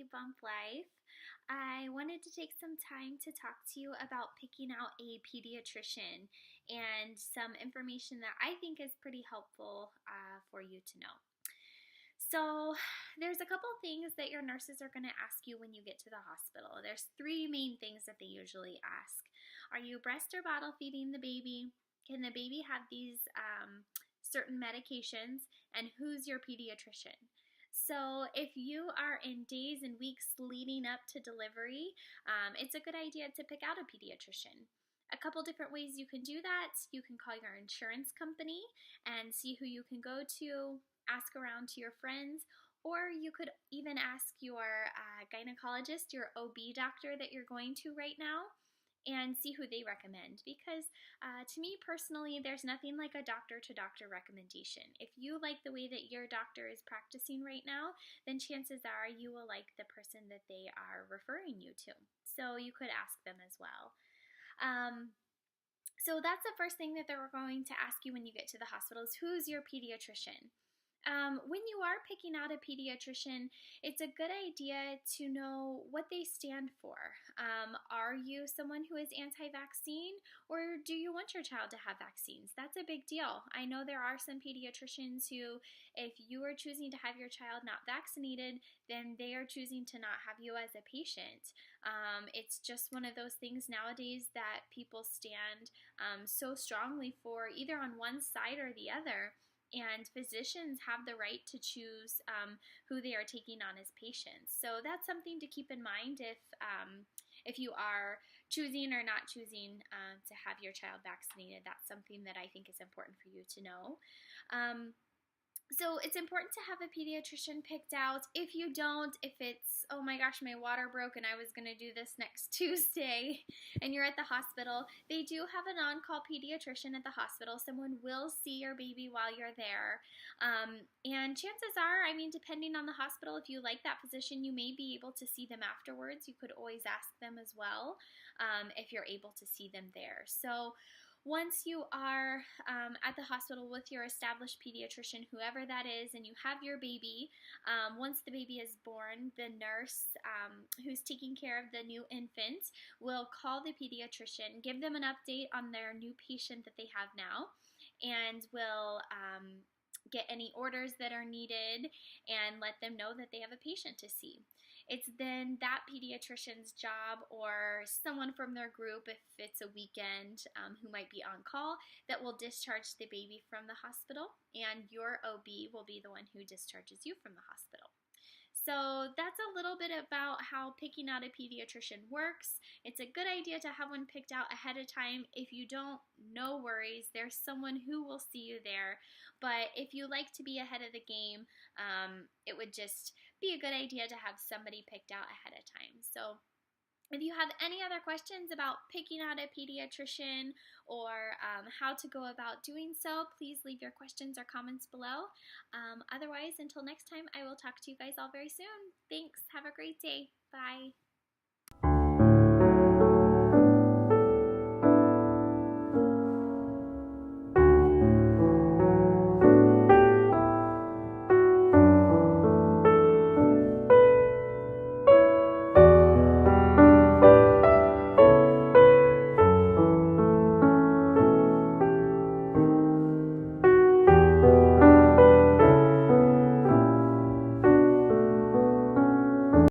Baby Bump Life. I wanted to take some time to talk to you about picking out a pediatrician and some information that I think is pretty helpful for you to know. So there's a couple things that your nurses are going to ask you when you get to the hospital. There's three main things that they usually ask. Are you breast or bottle feeding the baby? Can the baby have these certain medications? And who's your pediatrician? So if you are in days and weeks leading up to delivery, it's a good idea to pick out a pediatrician. A couple different ways you can do that. You can call your insurance company and see who you can go to, ask around to your friends, or you could even ask your gynecologist, your OB doctor that you're going to right now, and see who they recommend. Because to me personally, there's nothing like a doctor-to-doctor recommendation. If you like the way that your doctor is practicing right now, then chances are you will like the person that they are referring you to. So you could ask them as well. So that's the first thing that they're going to ask you when you get to the hospital is who's your pediatrician? When you are picking out a pediatrician, it's a good idea to know what they stand for. Are you someone who is anti-vaccine, or do you want your child to have vaccines? That's a big deal. I know there are some pediatricians who, if you are choosing to have your child not vaccinated, then they are choosing to not have you as a patient. It's just one of those things nowadays that people stand so strongly for, either on one side or the other. And physicians have the right to choose who they are taking on as patients. So that's something to keep in mind if you are choosing or not choosing to have your child vaccinated. That's something that I think is important for you to know. So it's important to have a pediatrician picked out. If you don't, if it's, oh my gosh, my water broke and I was going to do this next Tuesday, and you're at the hospital, they do have an on-call pediatrician at the hospital. Someone will see your baby while you're there. And chances are, I mean, depending on the hospital, if you like that physician, you may be able to see them afterwards. You could always ask them as well if you're able to see them there. So once you are at the hospital with your established pediatrician, whoever that is, and you have your baby, once the baby is born, the nurse who's taking care of the new infant will call the pediatrician, give them an update on their new patient that they have now, and will get any orders that are needed and let them know that they have a patient to see. It's then that pediatrician's job, or someone from their group, if it's a weekend, who might be on call, that will discharge the baby from the hospital, and your OB will be the one who discharges you from the hospital. So that's a little bit about how picking out a pediatrician works. It's a good idea to have one picked out ahead of time. If you don't, no worries. There's someone who will see you there. But if you like to be ahead of the game, it would just be a good idea to have somebody picked out ahead of time. So if you have any other questions about picking out a pediatrician or how to go about doing so, please leave your questions or comments below. Otherwise, until next time, I will talk to you guys all very soon. Thanks. Have a great day. Bye.